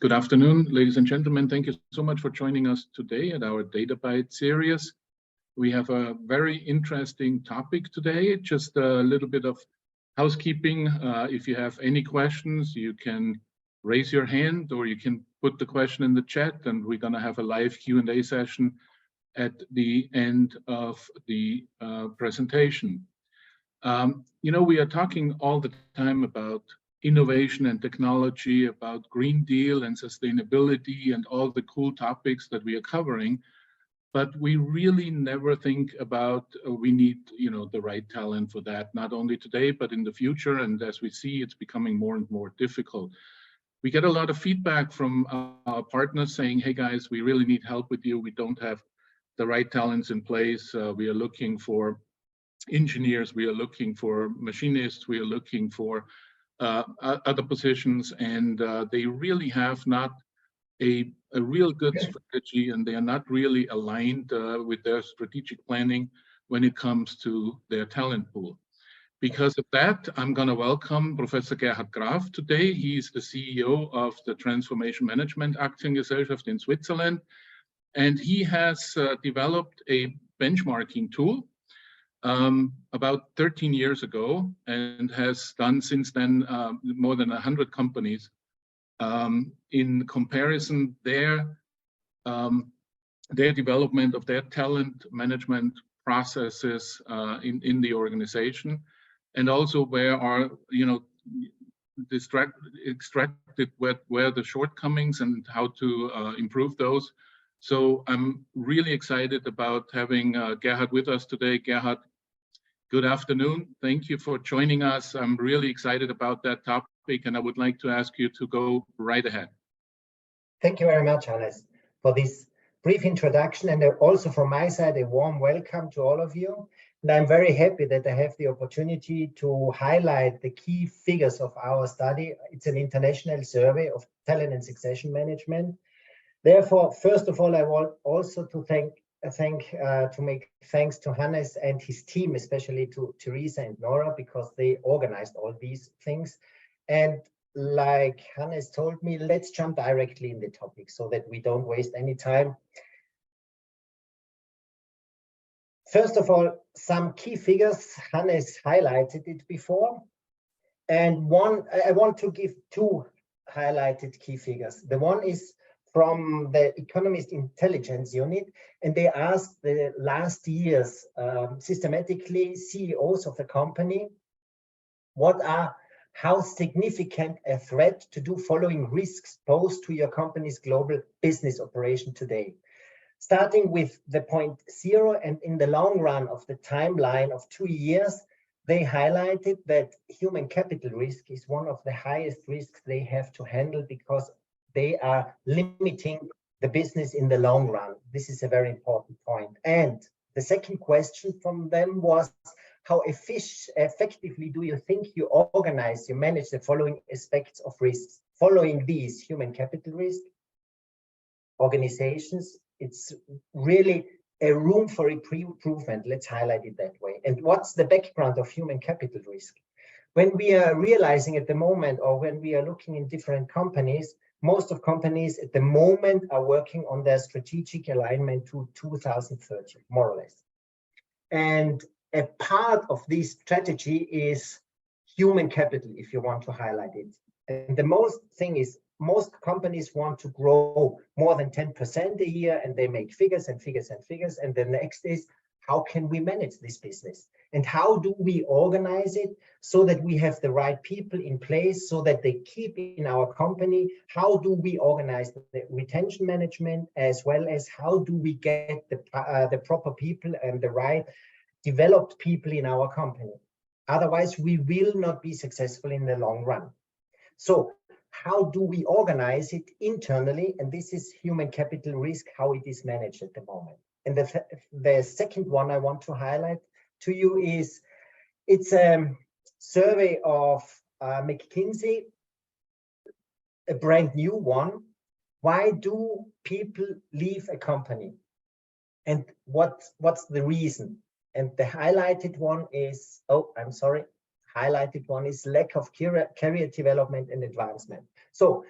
Good afternoon, ladies and gentlemen. Thank you so much for joining us today at our Data Byte series. We have a very interesting topic today, just a little bit of housekeeping. If you have any questions, you can raise your hand or you can put the question in the chat, and we're going to have a live Q&A session at the end of the presentation. We are talking all the time about innovation and technology, about Green Deal and sustainability and all the cool topics that we are covering, but we really never think about we need the right talent for that, not only today but in the future. And as we see, it's becoming more and more difficult. We get a lot of feedback from our partners saying, hey guys, we really need help with you. We don't have the right talents in place. We are looking for engineers, we are looking for machinists, we are looking for other positions, and they really have not a real good strategy, and they are not really aligned with their strategic planning when it comes to their talent pool. Because of that, I'm going to welcome Professor Gerhard Graf today. He's the CEO of the Transformation Management Aktiengesellschaft in Switzerland, and he has developed a benchmarking tool about 13 years ago, and has done since then more than 100 companies in comparison their development of their talent management processes in the organization, and also where are extracted where the shortcomings and how to improve those. So I'm really excited about having Gerhard with us today. Gerhard, good afternoon. Thank you for joining us. I'm really excited about that topic, and I would like to ask you to go right ahead. Thank you very much, Hannes, for this brief introduction, and also from my side, a warm welcome to all of you. And I'm very happy that I have the opportunity to highlight the key figures of our study. It's an international survey of talent and succession management. Therefore, first of all, I want also to make thanks to Hannes and his team, especially to Teresa and Nora, because they organized all these things. And like Hannes told me, let's jump directly in the topic so that we don't waste any time. First of all, some key figures. Hannes highlighted it before, and I want to give two highlighted key figures. The one is from the Economist Intelligence Unit, and they asked the last years systematically CEOs of the company, how significant a threat to do following risks posed to your company's global business operation today. Starting with the point 0, and in the long run of the timeline of 2 years, they highlighted that human capital risk is one of the highest risks they have to handle, because they are limiting the business in the long run. This is a very important point. And the second question from them was, how effectively do you think you manage the following aspects of risks? Following these: human capital risk, organizations, it's really a room for improvement. Let's highlight it that way. And what's the background of human capital risk? When we are realizing at the moment, or when we are looking in different companies, most of companies at the moment are working on their strategic alignment to 2030, more or less. And a part of this strategy is human capital, if you want to highlight it. And the most thing is, most companies want to grow more than 10% a year, and they make figures and figures and figures. And the next is, how can we manage this business? And how do we organize it so that we have the right people in place so that they keep in our company? How do we organize the retention management, as well as how do we get the proper people and the right developed people in our company? Otherwise, we will not be successful in the long run. So how do we organize it internally? And this is human capital risk, how it is managed at the moment. And the second one I want to highlight to you is, it's a survey of McKinsey, a brand new one. Why do people leave a company? And what's the reason? And the highlighted one is, highlighted one is lack of career development and advancement. So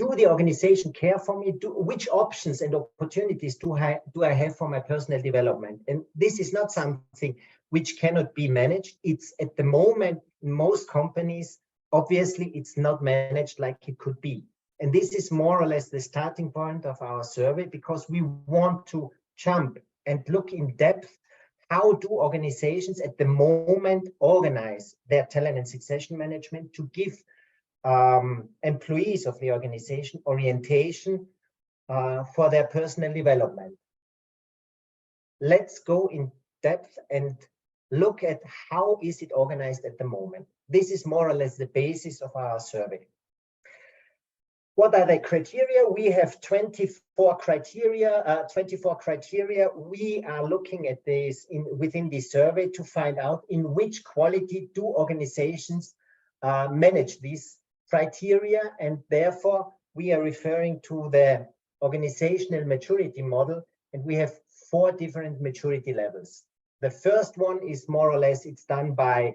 Do the organization care for me? Which options and opportunities do I have for my personal development? And this is not something which cannot be managed. It's at the moment, in most companies, obviously, it's not managed like it could be. And this is more or less the starting point of our survey, because we want to jump and look in depth. How do organizations at the moment organize their talent and succession management to give employees of the organization orientation for their personal development? Let's go in depth and look at how is it organized at the moment. This is more or less the basis of our survey. What are the criteria? We have 24 criteria. We are looking at this within this survey to find out in which quality do organizations manage these criteria, and therefore we are referring to the organizational maturity model, and we have 4 different maturity levels. The first one is more or less, it's done by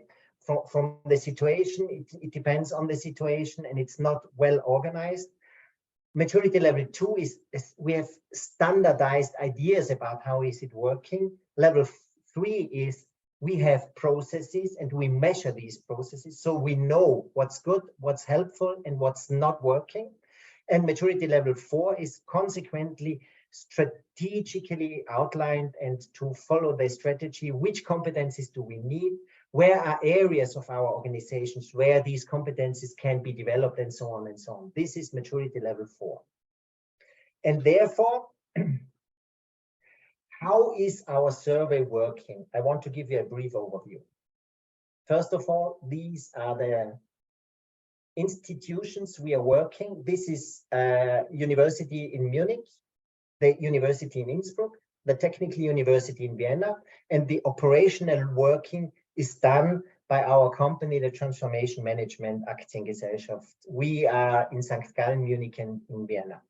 from the situation. It depends on the situation, and it's not well organized. Maturity level 2 is we have standardized ideas about how is it working. Level 3 is we have processes and we measure these processes, so we know what's good, what's helpful, and what's not working. And maturity level 4 is consequently strategically outlined, and to follow the strategy, which competencies do we need, where are areas of our organizations where these competencies can be developed, and so on and so on. This is maturity level 4. And therefore, how is our survey working? I want to give you a brief overview. First of all, these are the institutions we are working. This is a university in Munich, the university in Innsbruck, the Technical University in Vienna, and the operational working is done by our company, the Transformation Management Aktiengesellschaft. We are in St. Gallen, Munich, and in Vienna.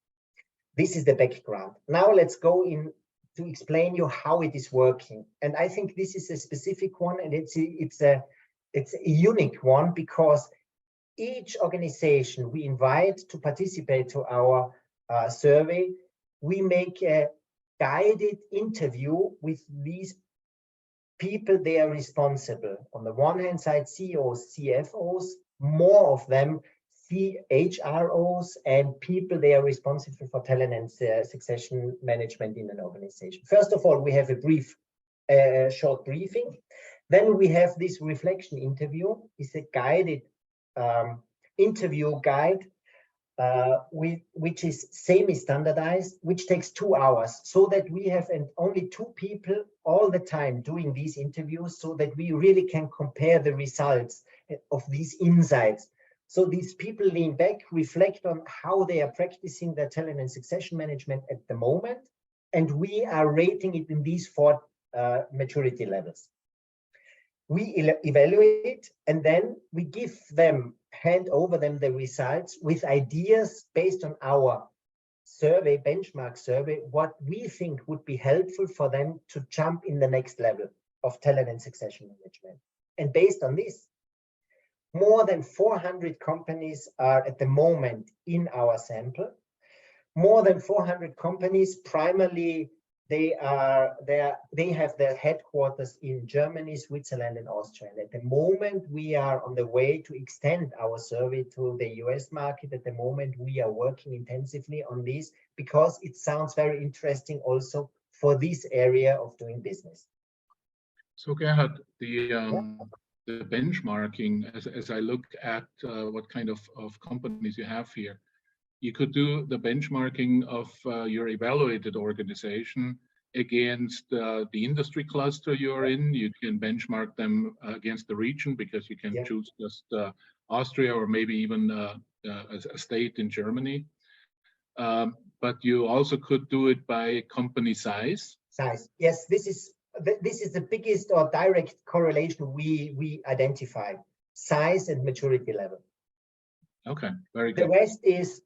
This is the background. Now let's go in to explain you how it is working. And I think this is a specific one, and it's a unique one, because each organization we invite to participate to our survey, we make a guided interview with these people. They are responsible. On the one hand side, CEOs, CFOs, more of them, CHROs, and people they are responsible for talent and succession management in an organization. First of all, we have a brief, short briefing. Then we have this reflection interview. It's a guided interview guide, which is semi-standardized, which takes 2 hours, so that we have only 2 people all the time doing these interviews, so that we really can compare the results of these insights. So these people lean back, reflect on how they are practicing their talent and succession management at the moment, and we are rating it in these 4 maturity levels. We evaluate, and then we give them, hand over them the results with ideas based on our survey, benchmark survey, what we think would be helpful for them to jump in the next level of talent and succession management. And based on this, more than 400 companies are at the moment in our sample. More than 400 companies, primarily they have their headquarters in Germany, Switzerland, and Austria. And at the moment, we are on the way to extend our survey to the US market. At the moment, we are working intensively on this, because it sounds very interesting also for this area of doing business. So Gerhard, the benchmarking, as I look at what kind of companies you have here, you could do the benchmarking of your evaluated organization against the industry cluster you're in. You can benchmark them against the region, because you can choose just Austria, or maybe even a state in Germany. But you also could do it by company size. Yes, this is the biggest or direct correlation we identify: size and maturity level. Okay, very good. The rest is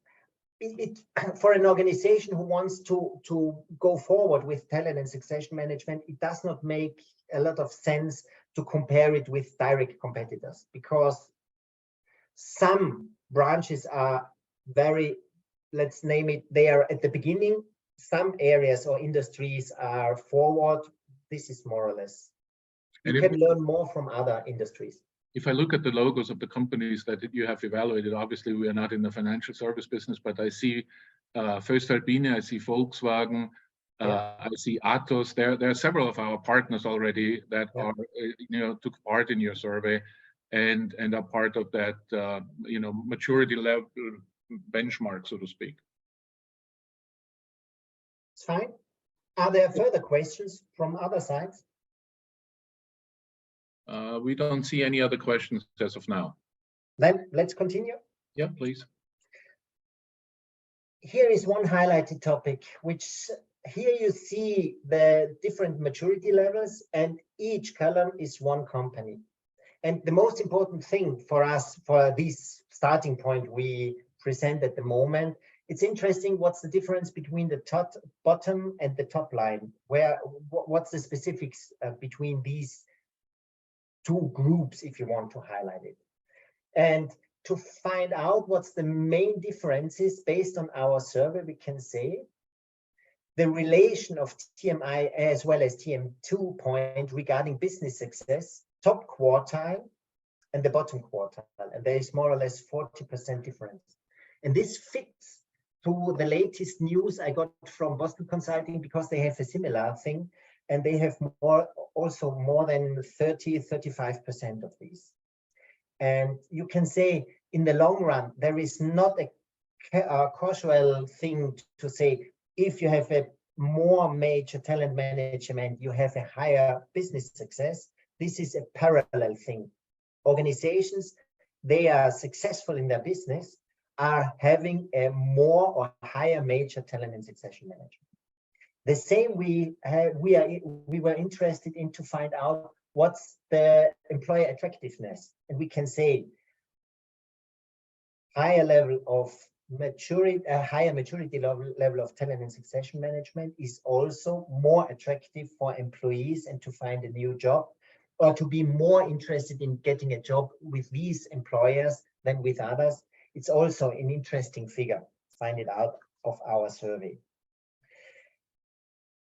for an organization who wants to go forward with talent and succession management. It does not make a lot of sense to compare it with direct competitors, because some branches are very let's name it, they are at the beginning. Some areas or industries are forward. This is more or less. You can learn more from other industries. If I look at the logos of the companies that you have evaluated, obviously we are not in the financial service business, but I see Voestalpine, I see Volkswagen, I see Atos. There are several of our partners already that are, took part in your survey and are part of that, maturity level benchmark, so to speak. It's fine. Are there further questions from other sides? We don't see any other questions as of now. Then let's continue. Yeah, please. Here is one highlighted topic, which here you see the different maturity levels, and each column is one company. And the most important thing for us, for this starting point we present at the moment, it's interesting what's the difference between the top, bottom and the top line. What's the specifics between these two groups, if you want to highlight it. And to find out what's the main differences based on our survey, we can say the relation of TMI as well as TM2 point regarding business success, top quartile and the bottom quartile. And there is more or less 40% difference. And this fits to the latest news I got from Boston Consulting, because they have a similar thing. And they have also more than 35% of these. And you can say in the long run, there is not a causal thing to say, if you have a more major talent management, you have a higher business success. This is a parallel thing. Organizations, they are successful in their business, are having a more or higher major talent and succession management. The same we were interested in to find out what's the employer attractiveness, and we can say higher level of maturity, a higher maturity level of talent and succession management is also more attractive for employees and to find a new job, or to be more interested in getting a job with these employers than with others. It's also an interesting figure. Find it out of our survey.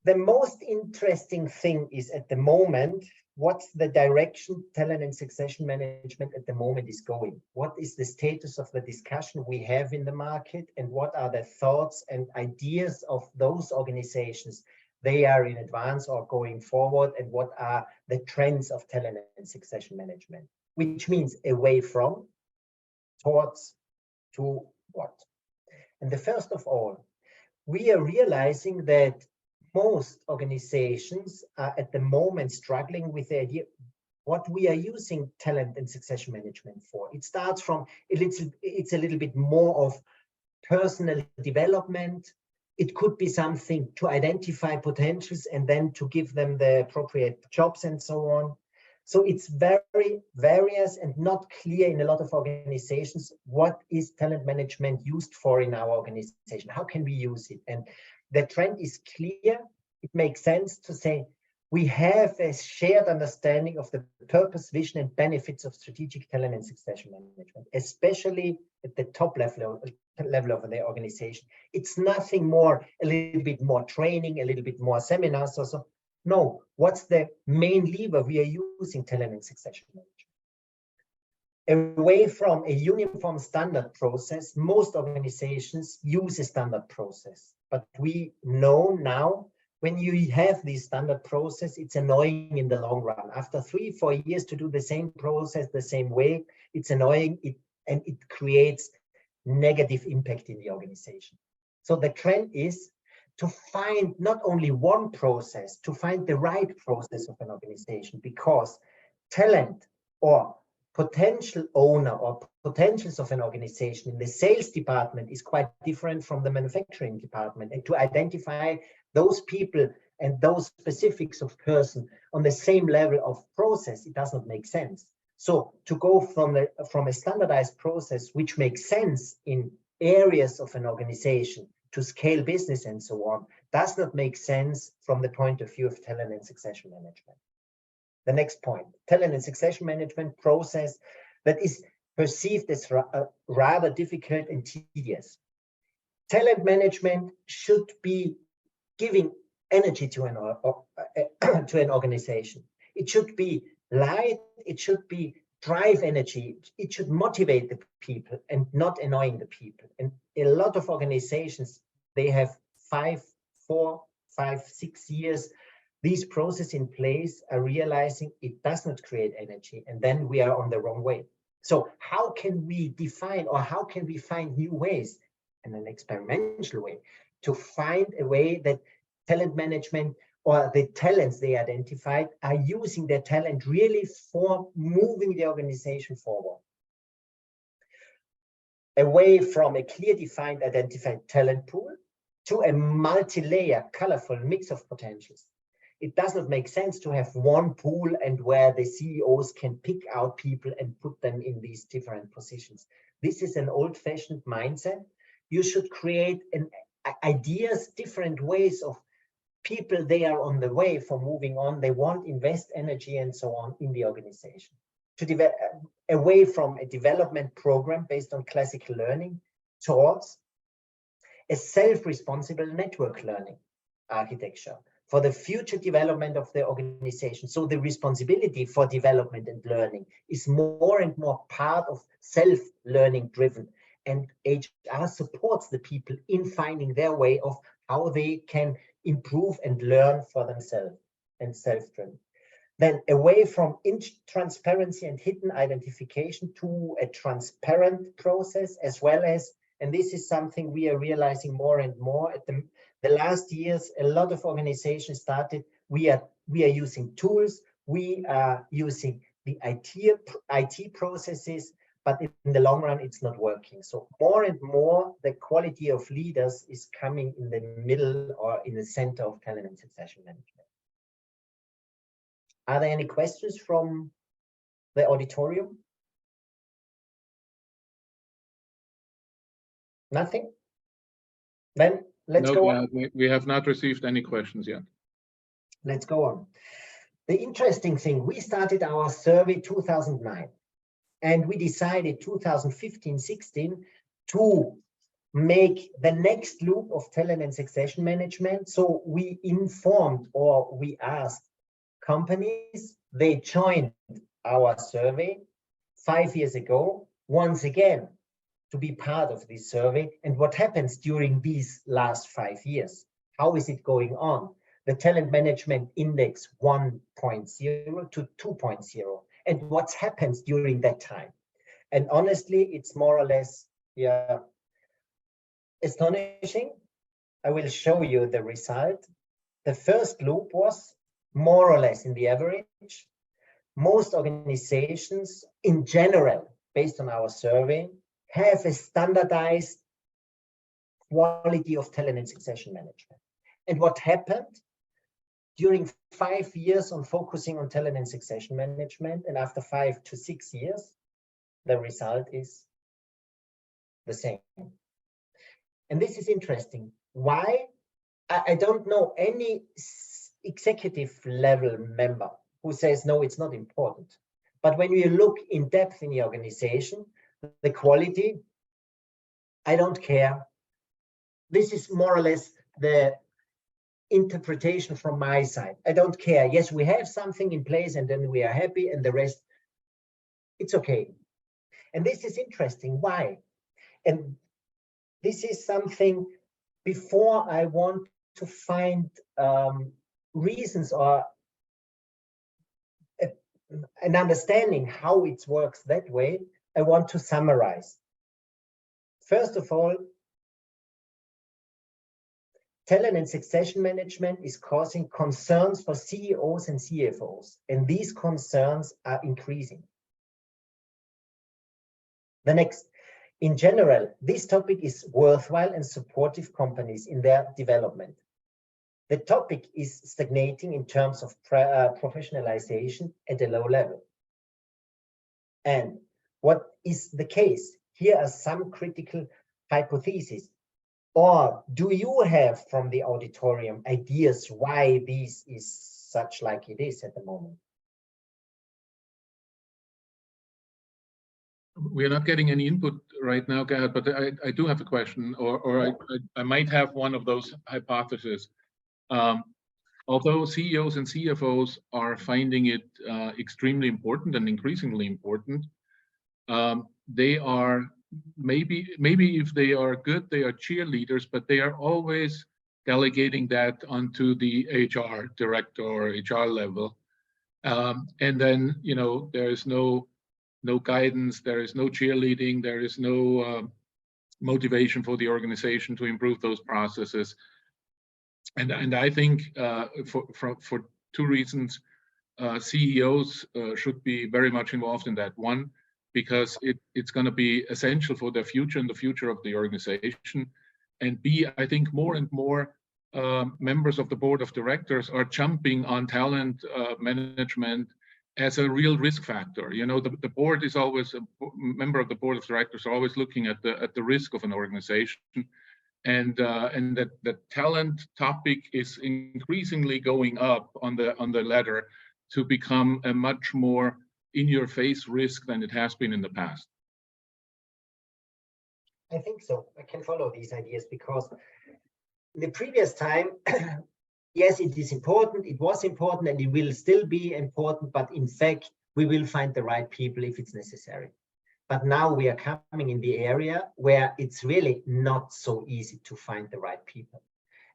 The most interesting thing is at the moment, what's the direction talent and succession management at the moment is going? What is the status of the discussion we have in the market, and what are the thoughts and ideas of those organizations? They are in advance or going forward, and what are the trends of talent and succession management, which means away from, towards, to what? And the first of all, we are realizing that most organizations are at the moment struggling with the idea what we are using talent and succession management for. It starts from, it's a little bit more of personal development. It could be something to identify potentials and then to give them the appropriate jobs and so on. So it's very various and not clear in a lot of organizations, what is talent management used for in our organization? How can we use it? And the trend is clear. It makes sense to say we have a shared understanding of the purpose, vision, and benefits of strategic talent and succession management, especially at the top level of the organization. It's nothing more, a little bit more training, a little bit more seminars or so. No, what's the main lever we are using talent and succession management? Away from a uniform standard process, most organizations use a standard process. But we know now, when you have this standard process, it's annoying in the long run. After 3-4 years to do the same process the same way, it's annoying, and it creates negative impact in the organization. So the trend is to find not only one process, to find the right process of an organization, because talent or potential owner or potentials of an organization in the sales department is quite different from the manufacturing department. And to identify those people and those specifics of person on the same level of process, it does not make sense. So to go from a standardized process, which makes sense in areas of an organization, to scale business and so on, does not make sense from the point of view of talent and succession management. The next point, talent and succession management process that is perceived as rather difficult and tedious. Talent management should be giving energy to an organization. It should be light, it should be drive energy, it should motivate the people and not annoying the people. And a lot of organizations, they have 5, 4, 5, 6 years these processes in place, are realizing it does not create energy, and then we are on the wrong way. So how can we define, or how can we find new ways in an experimental way to find a way that talent management or the talents they identified are using their talent really for moving the organization forward? Away from a clear defined identified talent pool to a multi-layer, colorful mix of potentials. It does not make sense to have one pool and where the CEOs can pick out people and put them in these different positions. This is an old-fashioned mindset. You should create ideas, different ways of people. They are on the way for moving on. They want invest energy and so on in the organization. To develop away from a development program based on classical learning towards a self-responsible network learning architecture for the future development of the organization. So the responsibility for development and learning is more and more part of self-learning driven, and HR supports the people in finding their way of how they can improve and learn for themselves and self-driven. Then away from transparency and hidden identification to a transparent process, as well as, and this is something we are realizing more and more at the last years, a lot of organizations started, we are using tools, we are using the IT processes, but in the long run, it's not working. So more and more, the quality of leaders is coming in the middle or in the center of talent and succession management. Are there any questions from the auditorium? Nothing? Then let's go on. We have not received any questions yet. Let's go on. The interesting thing, we started our survey 2009, and we decided 2015-16 to make the next loop of talent and succession management. So we informed, or we asked companies, they joined our survey 5 years ago, once again, to be part of this survey. And what happens during these last 5 years? How is it going on? The talent management index 1.0 to 2.0. And what happens during that time? And honestly, it's more or less, yeah, astonishing. I will show you the result. The first loop was more or less in the average. Most organizations in general, based on our survey, have a standardized quality of talent and succession management. And what happened during 5 years on focusing on talent and succession management, and after 5 to 6 years, the result is the same. And this is interesting. Why? I don't know any executive level member who says, no, it's not important. But when you look in depth in the organization, the quality, I don't care. This is more or less the interpretation from my side. I don't care. Yes, we have something in place and then we are happy, and the rest, it's okay. And this is interesting. Why? And this is something, before I want to find reasons or an understanding how it works that way, I want to summarize. First of all, talent and succession management is causing concerns for CEOs and CFOs, and these concerns are increasing. The next, in general, this topic is worthwhile and supportive companies in their development. The topic is stagnating in terms of professionalization at a low level. And what is the case? Here are some critical hypotheses. Or do you have from the auditorium ideas why this is such like it is at the moment? We are not getting any input right now, Gerhard, but I do have a question, or I might have one of those hypotheses. Although CEOs and CFOs are finding it extremely important and increasingly important, they are maybe if they are good, they are cheerleaders, but they are always delegating that onto the HR director or HR level. And then, you know, there is no guidance, there is no cheerleading, there is no motivation for the organization to improve those processes. And I think for two reasons, CEOs should be very much involved in that. One, because it's going to be essential for their future and the future of the organization. And B, I think more and more members of the board of directors are jumping on talent management as a real risk factor. You know, the board is always, a member of the board of directors are always looking at the risk of an organization. And that the talent topic is increasingly going up on the ladder to become a much more in-your-face risk than it has been in the past. I think so. I can follow these ideas because the previous time, yes, it is important, it was important, and it will still be important, but in fact, we will find the right people if it's necessary. But now we are coming in the area where it's really not so easy to find the right people.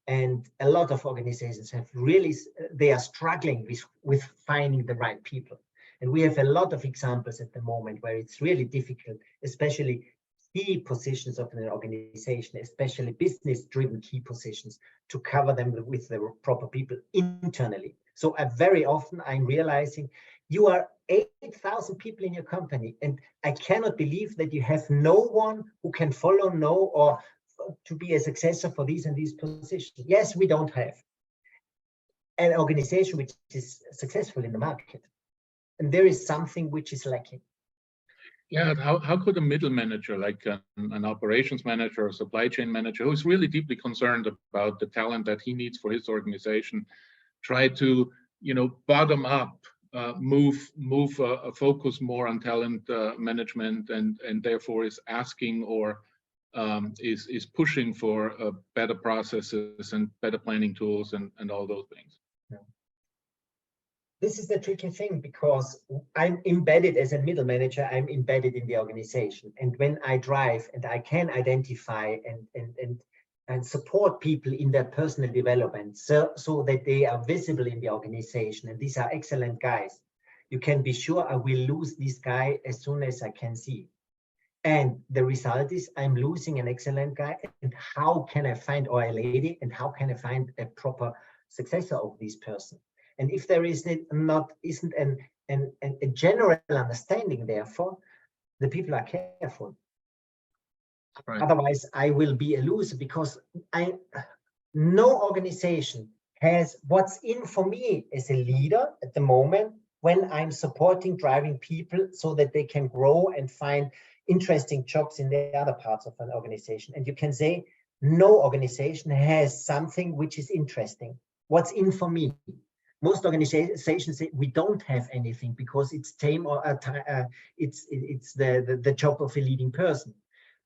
And a lot of organizations have really, they are struggling with finding the right people. And we have a lot of examples at the moment where it's really difficult, especially key positions of an organization, especially business-driven key positions, to cover them with the proper people internally. So very often I'm realizing you are 8,000 people in your company, and I cannot believe that you have no one who can follow, or to be a successor for these and these positions. Yes, we don't have an organization which is successful in the market. And there is something which is lacking. Yeah, how could a middle manager, like an operations manager or supply chain manager, who is really deeply concerned about the talent that he needs for his organization, try to, you know, bottom up, move a focus more on talent management, and therefore is asking or is pushing for better processes and better planning tools and all those things. Yeah. This is the tricky thing, because I'm embedded as a middle manager, I'm embedded in the organization. And when I drive and I can identify and support people in their personal development so that they are visible in the organization, and these are excellent guys, you can be sure I will lose this guy as soon as I can see. And the result is I'm losing an excellent guy. And how can I find, or a lady, and how can I find a proper successor of this person? And if there isn't a general understanding, therefore, the people are careful. Right. Otherwise, I will be a loser, because no organization has what's in for me as a leader at the moment when I'm supporting driving people so that they can grow and find interesting jobs in the other parts of an organization. And you can say no organization has something which is interesting. What's in for me? Most organizations say we don't have anything because it's tame, or it's the job of a leading person.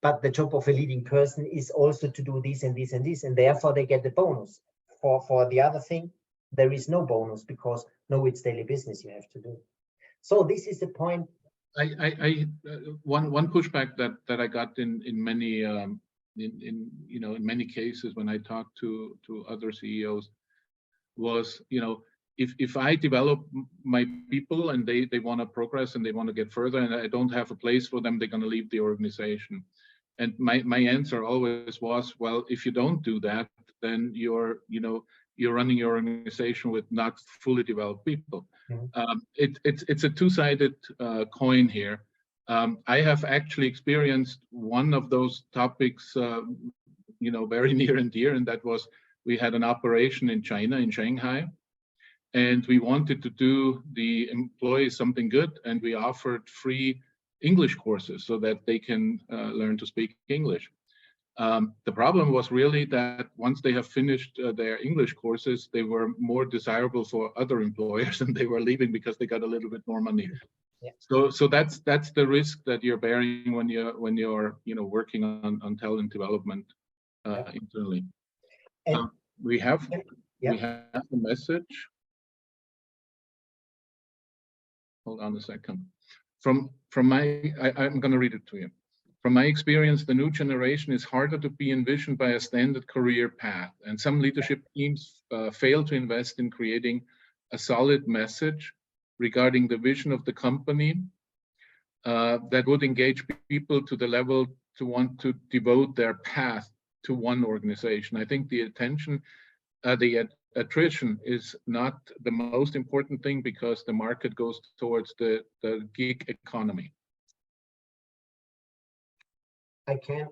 But the job of a leading person is also to do this and this and this, and therefore they get the bonus. For the other thing, there is no bonus, because no, it's daily business you have to do. So this is the point. One pushback that I got in many in many cases when I talked to other CEOs was, you know, if I develop my people and they want to progress and they want to get further, and I don't have a place for them, they're going to leave the organization. And my answer always was, well, if you don't do that, then you're running your organization with not fully developed people. Mm-hmm. It's a two-sided coin here. I have actually experienced one of those topics, very near and dear, and that was, we had an operation in China, in Shanghai, and we wanted to do the employees something good, and we offered free English courses so that they can learn to speak English. The problem was really that once they have finished their English courses, they were more desirable for other employers, and they were leaving because they got a little bit more money. Yeah. So that's the risk that you're bearing when you're working on talent development internally. And we have yeah. we have a message. Hold on a second. From my, I'm going to read it to you. From my experience, the new generation is harder to be envisioned by a standard career path, and some leadership teams fail to invest in creating a solid message regarding the vision of the company that would engage people to the level to want to devote their path to one organization. I think the attrition is not the most important thing because the market goes towards the gig economy. I can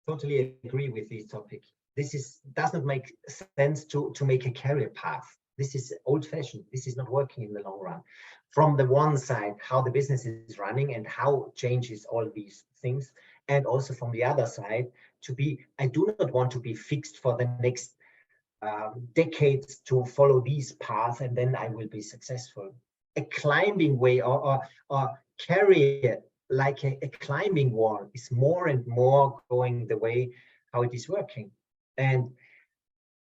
totally agree with this topic. This does not make sense to make a career path. This is old-fashioned. This is not working in the long run. From the one side, how the business is running and how changes all these things, and also from the other side, I do not want to be fixed for the next decades to follow these paths and then I will be successful. A climbing way or career like a climbing wall is more and more going the way how it is working. And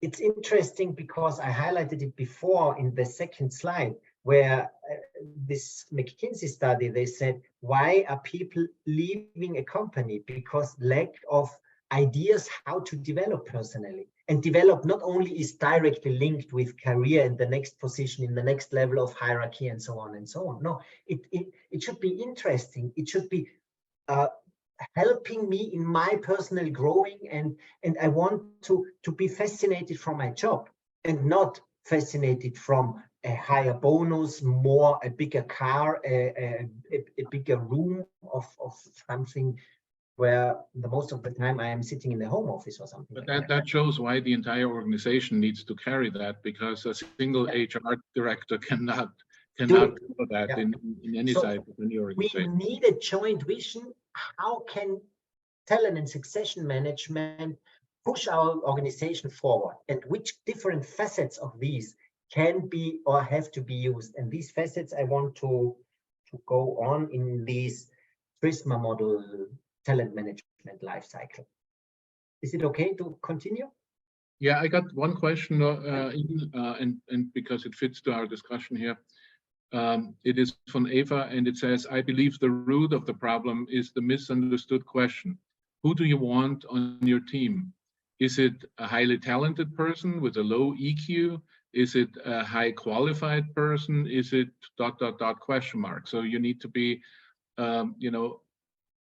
it's interesting because I highlighted it before in the second slide where this McKinsey study, they said, why are people leaving a company? Because lack of ideas how to develop personally. And develop not only is directly linked with career and the next position in the next level of hierarchy and so on and so on. No, it should be interesting. It should be helping me in my personal growing, and I want to be fascinated from my job and not fascinated from a higher bonus, a bigger car, a bigger room of something where the most of the time I am sitting in the home office or something. But that shows why the entire organization needs to carry that, because a single HR director cannot do that in any side of any organization. We need a joint vision. How can talent and succession management push our organization forward, and which different facets of these can be or have to be used? And these facets I want to go on in this Prisma model talent management life cycle. Is it okay to continue? Yeah, I got one question, and because it fits to our discussion here. It is from Eva, and it says, I believe the root of the problem is the misunderstood question. Who do you want on your team? Is it a highly talented person with a low EQ? Is it a high qualified person? Is it ... question mark? So you need to be,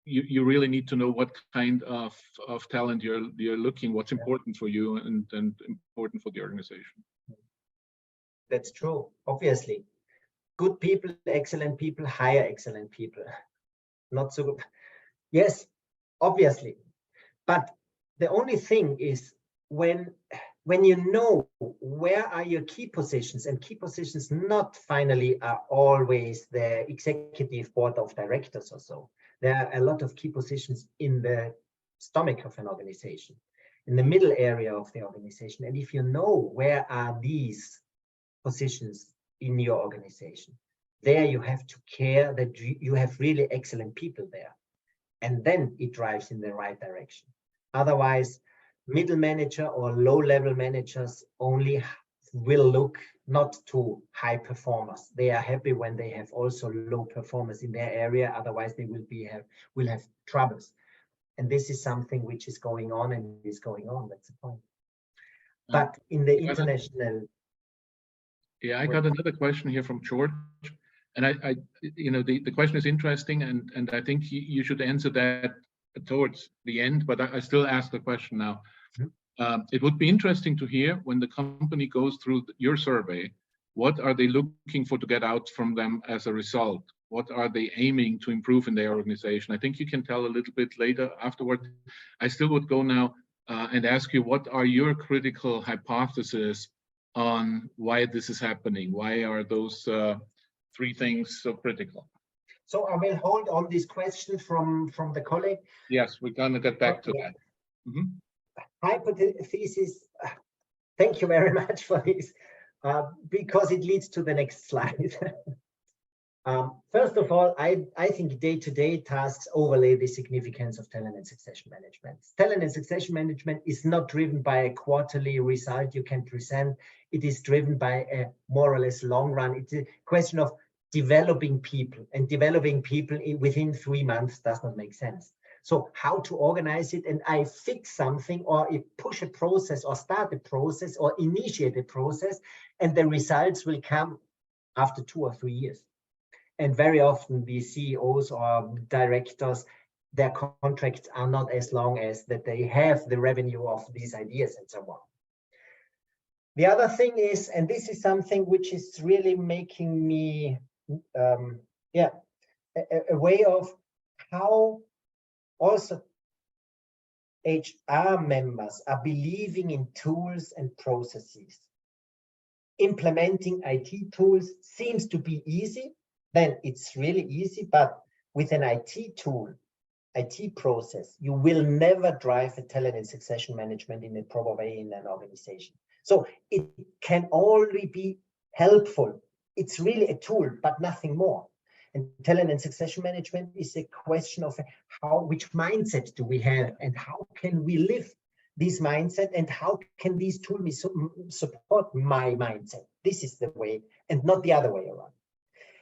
you really need to know what kind of talent you're looking, what's important for you and important for the organization. That's true, obviously. Good people, excellent people, hire excellent people. Not so good. Yes, obviously. But the only thing is when you know where are your key positions, and key positions not finally are always the executive board of directors or so. There are a lot of key positions in the stomach of an organization, in the middle area of the organization. And if you know where are these positions in your organization, there you have to care that you have really excellent people there. And then it drives in the right direction. Otherwise, middle manager or low-level managers only will look not to high performers. They are happy when they have also low performers in their area. Otherwise, they will have troubles. And this is something which is going on and is going on. That's the point. But in the international... Yeah, I got another question here from George. And the question is interesting, and I think you should answer that towards the end, but I still ask the question now. It would be interesting to hear, when the company goes through your survey, what are they looking for to get out from them as a result? What are they aiming to improve in their organization? I think you can tell a little bit later afterward. I still would go now and ask you, what are your critical hypotheses on why this is happening? Why are those three things so critical? So I will hold on this question from the colleague. Yes, we're going to get back to that. Hypothesis, thank you very much for this, because it leads to the next slide. First of all, I think day-to-day tasks overlay the significance of talent and succession management. Talent and succession management is not driven by a quarterly result you can present. It is driven by a more or less long run. It's a question of developing people, and developing people within 3 months does not make sense. So how to organize it, and I fix something or push a process or start a process or initiate a process, and the results will come after 2 or 3 years. And very often the CEOs or directors, their contracts are not as long as that they have the revenue of these ideas and so on. The other thing is, and this is something which is really making me, a way of how also HR members are believing in tools and processes. Implementing IT tools seems to be easy. Then it's really easy, but with an IT tool, IT process, you will never drive a talent and succession management in a proper way in an organization. So it can only be helpful. It's really a tool, but nothing more. And talent and succession management is a question of which mindset do we have, and how can we live this mindset, and how can these tools support my mindset? This is the way, and not the other way around.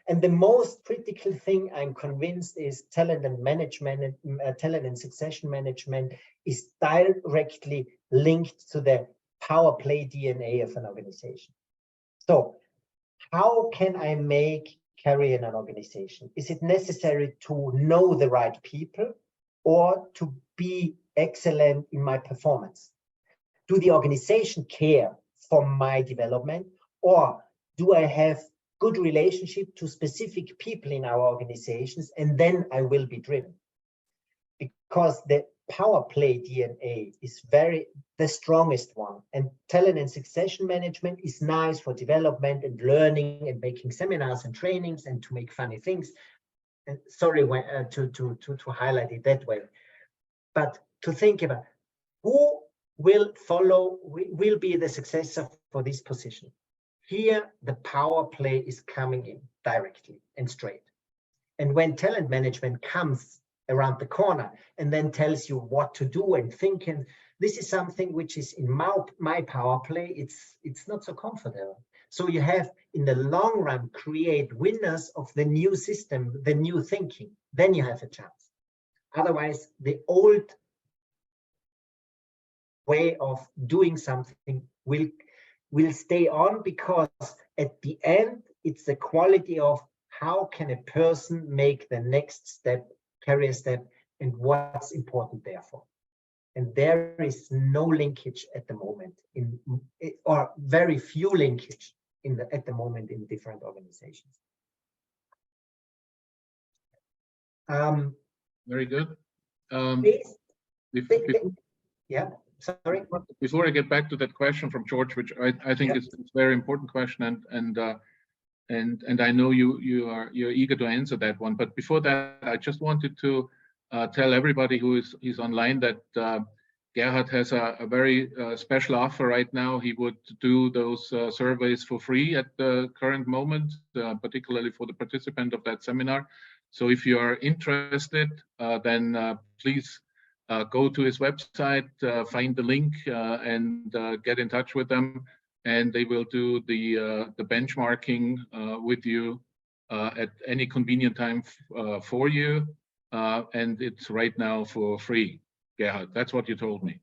And the most critical thing I'm convinced is talent and succession management is directly linked to the power play DNA of an organization. So how can I make career in an organization? Is it necessary to know the right people or to be excellent in my performance? Do the organization care for my development, or do I have good relationship to specific people in our organizations, and then I will be driven? Because the power play DNA is the strongest one, and talent and succession management is nice for development and learning and making seminars and trainings and to make funny things. And sorry to highlight it that way, but to think about who will be the successor for this position. Here, the power play is coming in directly and straight. And when talent management comes around the corner and then tells you what to do and think, and this is something which is in my power play, it's not so comfortable. So you have, in the long run, create winners of the new system, the new thinking. Then you have a chance. Otherwise, the old way of doing something will stay on, because at the end, it's the quality of how can a person make the next step, career step, and what's important therefore. And there is no linkage at the moment, or very few linkage at the moment in different organizations. Very good. Yeah. Sorry. Before I get back to that question from George, which I think is a very important question, and I know you're eager to answer that one. But before that, I just wanted to tell everybody who is online that Gerhard has a very special offer right now. He would do those surveys for free at the current moment, particularly for the participant of that seminar. So if you are interested, then please go to his website, find the link, and get in touch with them, and they will do the benchmarking with you at any convenient time for you, and it's right now for free. Gerhard, that's what you told me.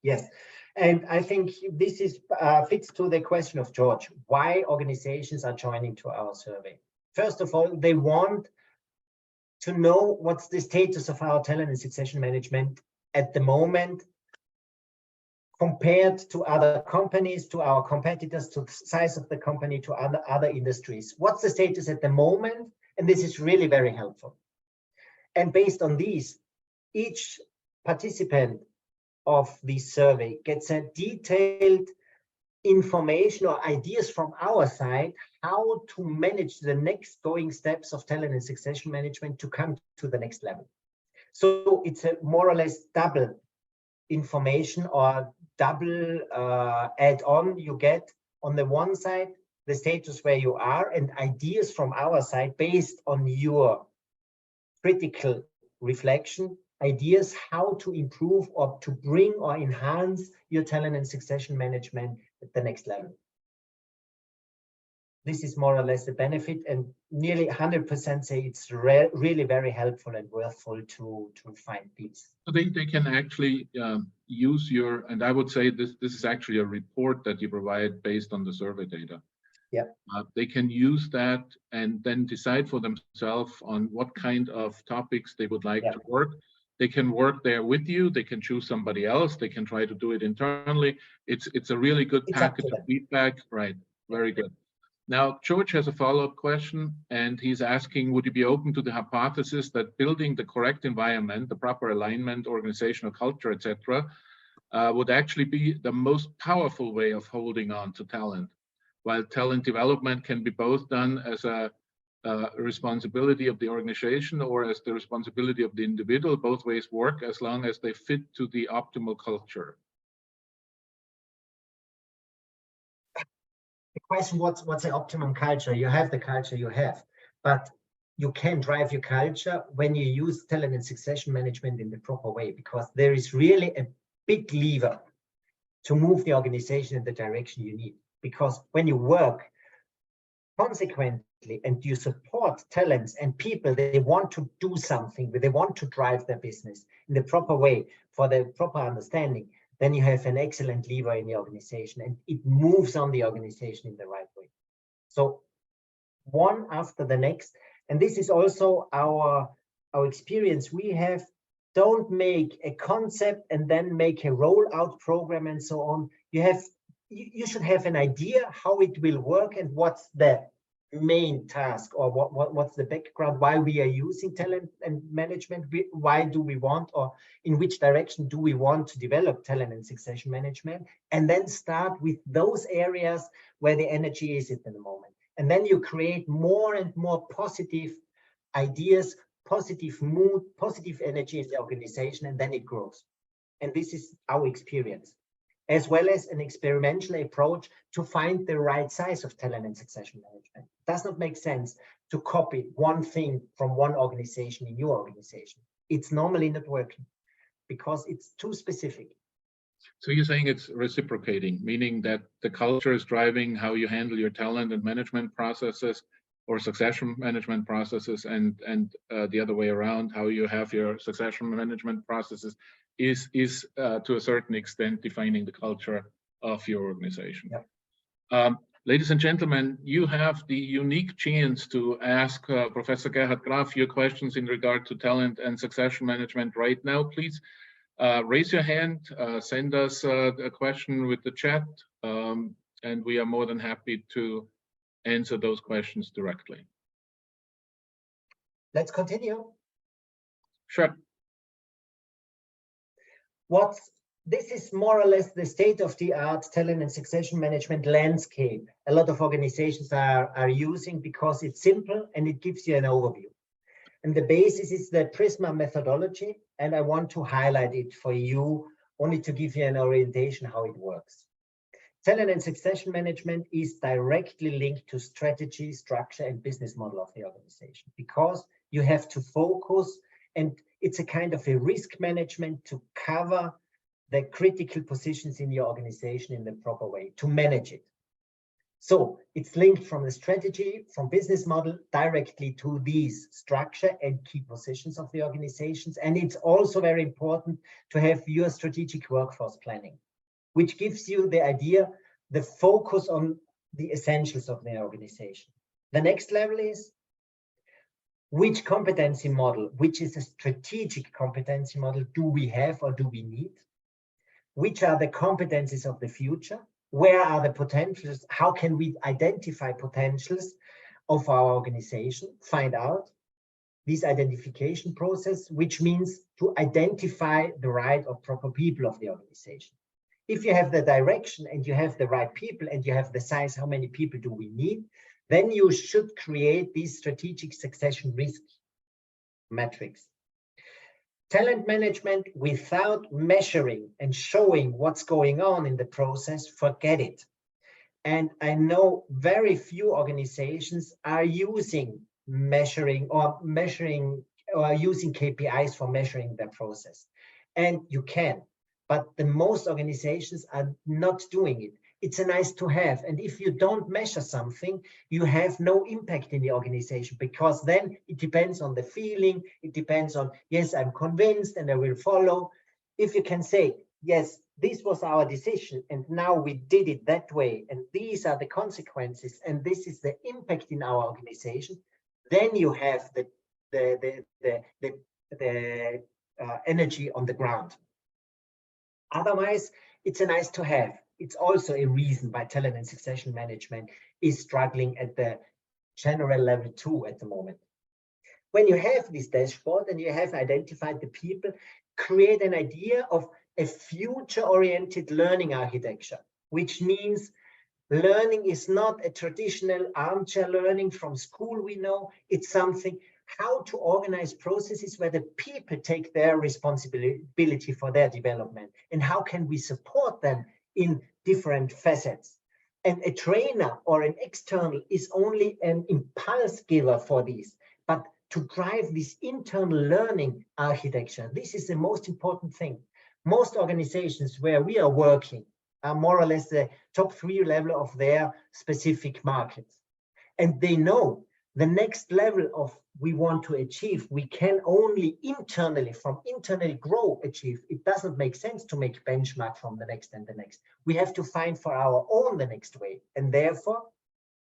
Yes, and I think this is fits to the question of George. Why organizations are joining to our survey? First of all, they want to know what's the status of our talent and succession management at the moment, compared to other companies, to our competitors, to the size of the company, to other industries. What's the status at the moment? And this is really very helpful. And based on these, each participant of this survey gets a detailed information or ideas from our side how to manage the next going steps of talent and succession management to come to the next level. So it's a more or less double information or double add-on you get. On the one side, the status where you are and ideas from our side based on your critical reflection, ideas how to improve or to bring or enhance your talent and succession management at the next level. This is more or less the benefit, and nearly 100% say it's really very helpful and worthwhile to find these. So they can actually use your, and I would say this is actually a report that you provide based on the survey data. Yeah. They can use that and then decide for themselves on what kind of topics they would like to work. They can work there with you. They can choose somebody else. They can try to do it internally. It's a really good package of feedback. Right. Very good. Now, George has a follow-up question, and he's asking, would you be open to the hypothesis that building the correct environment, the proper alignment, organizational culture, etc., would actually be the most powerful way of holding on to talent? While talent development can be both done as a responsibility of the organization or as the responsibility of the individual, both ways work as long as they fit to the optimal culture. The question, what's the optimum culture? You have the culture you have, but you can drive your culture when you use talent and succession management in the proper way, because there is really a big lever to move the organization in the direction you need. Because when you work consequently and you support talents and people, they want to do something, they want to drive their business in the proper way for the proper understanding, then you have an excellent lever in the organization and it moves on the organization in the right way. So one after the next, and this is also our experience. We have, don't make a concept and then make a rollout program and so on. You should have an idea how it will work and what's the main task, or what's the background, why we are using talent and management, why do we want, or in which direction do we want to develop talent and succession management, and then start with those areas where the energy is at the moment. And then you create more and more positive ideas, positive mood, positive energy in the organization, and then it grows. And this is our experience, as well as an experimental approach to find the right size of talent and succession management. It does not make sense to copy one thing from one organization in your organization. It's normally not working because it's too specific. So you're saying it's reciprocating, meaning that the culture is driving how you handle your talent and management processes or succession management processes, and the other way around, how you have your succession management processes is to a certain extent defining the culture of your organization. Yeah. Ladies and gentlemen, you have the unique chance to ask Professor Gerhard Graf your questions in regard to talent and succession management right now. Please raise your hand, send us a question with the chat, and we are more than happy to answer those questions directly. Let's continue. Sure. This is more or less the state-of-the-art talent and succession management landscape a lot of organizations are using, because it's simple and it gives you an overview. And the basis is the Prisma methodology, and I want to highlight it for you only to give you an orientation how it works. Talent and succession management is directly linked to strategy, structure, and business model of the organization, because you have to focus, and it's a kind of a risk management to cover the critical positions in your organization in the proper way, to manage it. So it's linked from the strategy, from business model, directly to these structure and key positions of the organizations. And it's also very important to have your strategic workforce planning, which gives you the idea, the focus on the essentials of the organization. The next level is which competency model, which is a strategic competency model, do we have or do we need? Which are the competencies of the future? Where are the potentials? How can we identify potentials of our organization? Find out this identification process, which means to identify the right or proper people of the organization. If you have the direction and you have the right people and you have the size, how many people do we need? Then you should create these strategic succession risk metrics. Talent management without measuring and showing what's going on in the process, forget it. And I know very few organizations are using measuring or using KPIs for measuring their process. And you can, but the most organizations are not doing it. It's a nice to have. And if you don't measure something, you have no impact in the organization, because then it depends on the feeling. It depends on, yes, I'm convinced and I will follow. If you can say, yes, this was our decision and now we did it that way, and these are the consequences, and this is the impact in our organization, then you have the energy on the ground. Otherwise, it's a nice to have. It's also a reason why talent and succession management is struggling at the general level too at the moment. When you have this dashboard and you have identified the people, create an idea of a future-oriented learning architecture, which means learning is not a traditional armchair learning from school we know. It's something how to organize processes where the people take their responsibility for their development, and how can we support them in different facets. And a trainer or an external is only an impulse giver for these, but to drive this internal learning architecture, this is the most important thing. Most organizations where we are working are more or less the top 3 level of their specific markets. And they know the next level of we want to achieve, we can only internally, from internally grow, achieve. It doesn't make sense to make benchmark from the next and the next. We have to find for our own the next way. And therefore,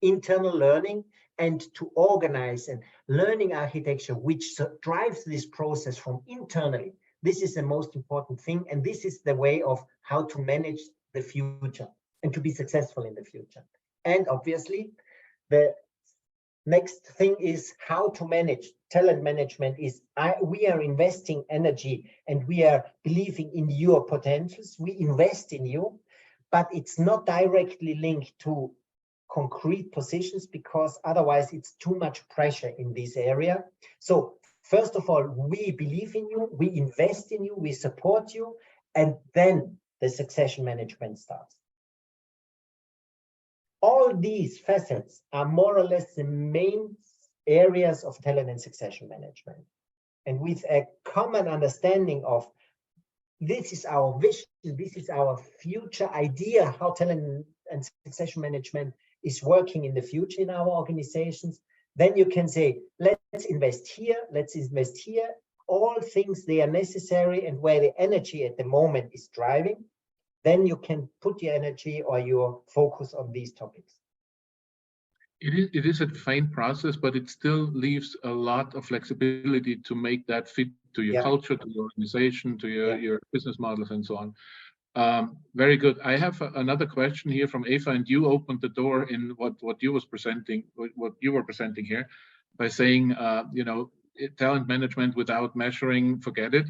internal learning and to organize and learning architecture, which drives this process from internally. This is the most important thing. And this is the way of how to manage the future and to be successful in the future. And obviously, the next thing is how to manage. Talent management is we are investing energy and we are believing in your potentials. We invest in you, but it's not directly linked to concrete positions, because otherwise it's too much pressure in this area. So first of all, we believe in you, we invest in you, we support you, and then the succession management starts. All these facets are more or less the main areas of talent and succession management. And with a common understanding of this is our vision, this is our future idea, how talent and succession management is working in the future in our organizations, then you can say, let's invest here, let's invest here, all things they are necessary and where the energy at the moment is driving. Then you can put your energy or your focus on these topics. It is a fine process, but it still leaves a lot of flexibility to make that fit to your culture, to your organization, to your business models, and so on. Very good. I have another question here from Eva, and you opened the door in what you were presenting here by saying, talent management without measuring, forget it.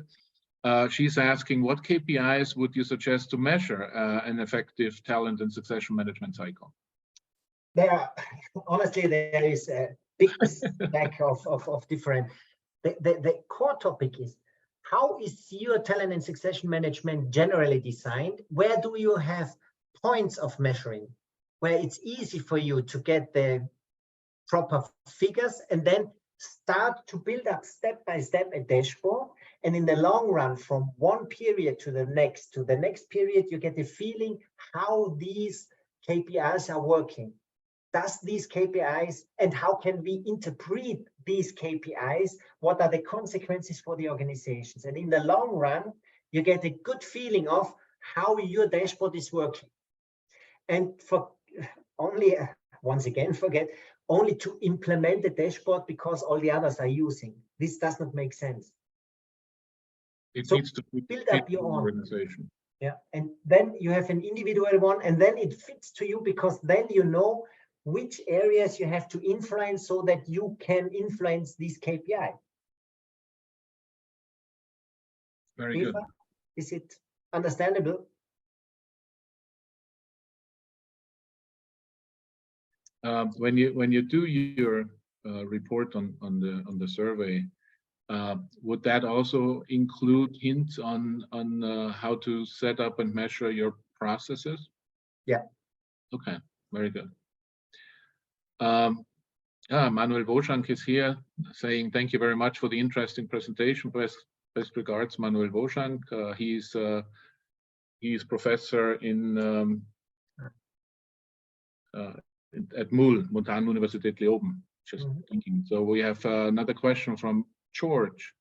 She's asking, what KPIs would you suggest to measure an effective talent and succession management cycle? Honestly, there is a big stack of different. The core topic is, how is your talent and succession management generally designed? Where do you have points of measuring, where it's easy for you to get the proper figures, and then start to build up step by step a dashboard? And in the long run, from one period to the next period, you get a feeling how these KPIs are working. Does these KPIs, and how can we interpret these KPIs? What are the consequences for the organizations? And in the long run, you get a good feeling of how your dashboard is working. And for only, once again, forget only to implement the dashboard because all the others are using. This does not make sense. It needs to build up your own organization. Yeah, and then you have an individual one, and then it fits to you, because then you know which areas you have to influence so that you can influence these KPI. Very good. Is it understandable? When you do your report on the survey, would that also include hints on how to set up and measure your processes? Yeah. Okay. Very good. Manuel Woschank is here saying thank you very much for the interesting presentation. Best regards, Manuel Woschank. He's professor in at MUL, Montanuniversität Leoben. Just thinking. So we have another question from George.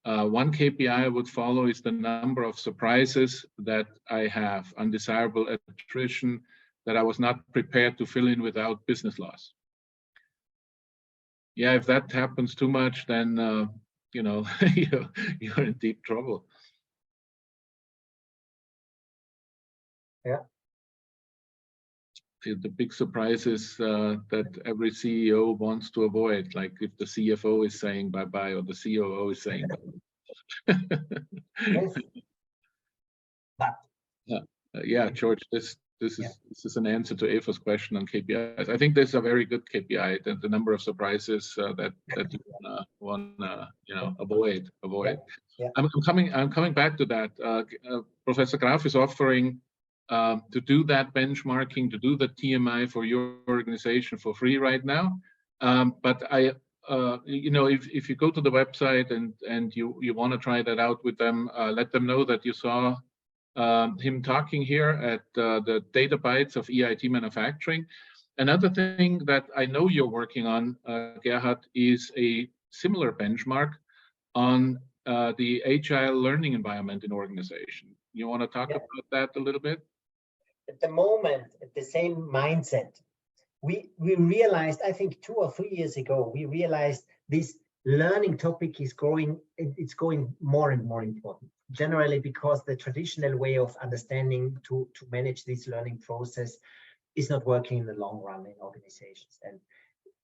One KPI I would follow is the number of surprises that I have, undesirable attrition that I was not prepared to fill in without business loss. Yeah, if that happens too much, then you know you're in deep trouble. Yeah. The big surprises that every CEO wants to avoid, like if the CFO is saying bye-bye or the COO is saying bye. Yes. But yeah, George, this is an answer to Eva's question on KPIs. I think this is a very good KPI. The number of surprises that you wanna avoid. Yeah. I'm coming back to that. Professor Graf is offering to do that benchmarking, to do the TMI for your organization for free right now. But if you go to the website and you want to try that out with them, let them know that you saw him talking here at the Data Bytes of EIT Manufacturing. Another thing that I know you're working on, Gerhard, is a similar benchmark on the agile learning environment in organization. You want to talk about that a little bit? At the moment, at the same mindset, we realized, I think 2 or 3 years ago, we realized this learning topic is growing. It's going more and more important. Generally, because the traditional way of understanding to manage this learning process is not working in the long run in organizations. And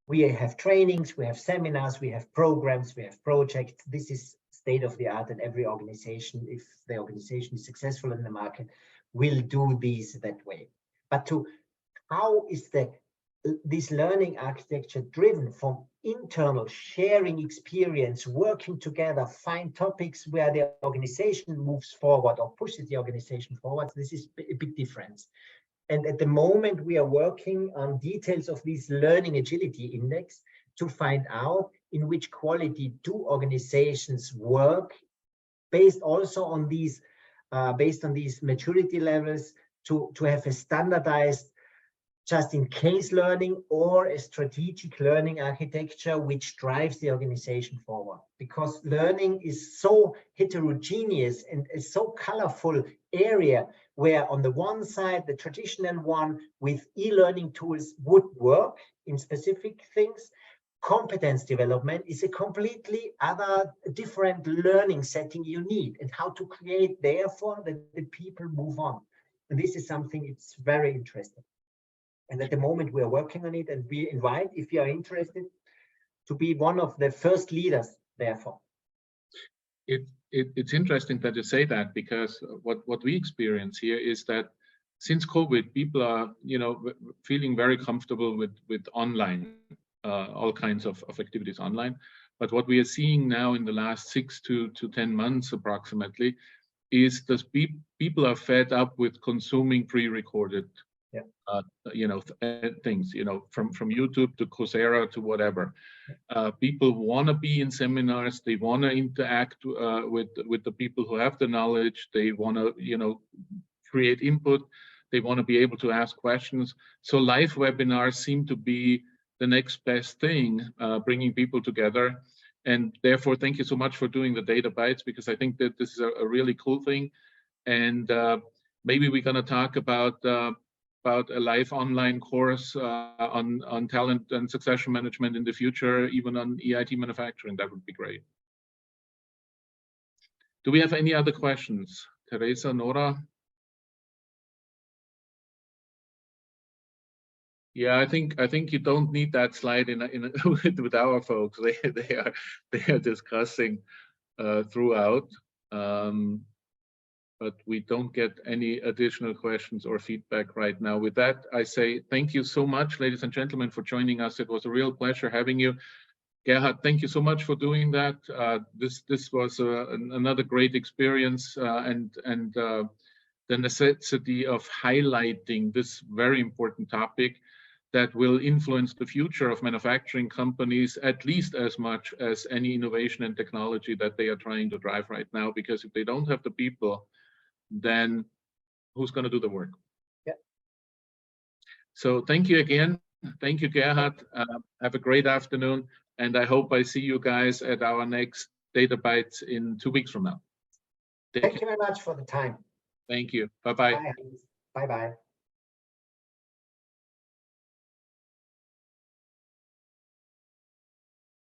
we have trainings, we have seminars, we have programs, we have projects. This is state of the art, and every organization, if the organization is successful in the market, will do these that way. But how is this learning architecture driven from internal sharing experience, working together, find topics where the organization moves forward or pushes the organization forward? This is a big difference. And at the moment, we are working on details of this learning agility index to find out in which quality do organizations work, based also on these maturity levels, to have a standardized just-in-case learning or a strategic learning architecture which drives the organization forward. Because learning is so heterogeneous and a so colorful area where on the one side, the traditional one with e-learning tools would work in specific things. Competence development is a completely other different learning setting you need, and how to create therefore that the people move on. And this is something it's very interesting. And at the moment we are working on it, and we invite, if you are interested, to be one of the first leaders therefore. It's interesting that you say that, because what we experience here is that since COVID, people are feeling very comfortable with online, all kinds of activities online. But what we are seeing now in the last 6 to 10 months approximately is that people are fed up with consuming pre-recorded things, from YouTube to Coursera to whatever. People want to be in seminars, they want to interact with the people who have the knowledge, they want to create input, they want to be able to ask questions. So live webinars seem to be the next best thing, bringing people together. And therefore, thank you so much for doing the Data Bytes, because I think that this is a really cool thing. And maybe we're going to talk about a live online course on talent and succession management in the future, even on EIT manufacturing. That would be great. Do we have any other questions? Teresa, Nora? Yeah, I think you don't need that slide with our folks. They are discussing throughout. But we don't get any additional questions or feedback right now. With that, I say thank you so much, ladies and gentlemen, for joining us. It was a real pleasure having you. Gerhard, thank you so much for doing that. This was another great experience, and the necessity of highlighting this very important topic that will influence the future of manufacturing companies at least as much as any innovation and technology that they are trying to drive right now. Because if they don't have the people, then who's going to do the work? Yeah. So thank you again. Thank you, Gerhard. Have a great afternoon. And I hope I see you guys at our next Data Bites in 2 weeks from now. Thank you very much for the time. Thank you. Bye-bye. Bye. Bye-bye.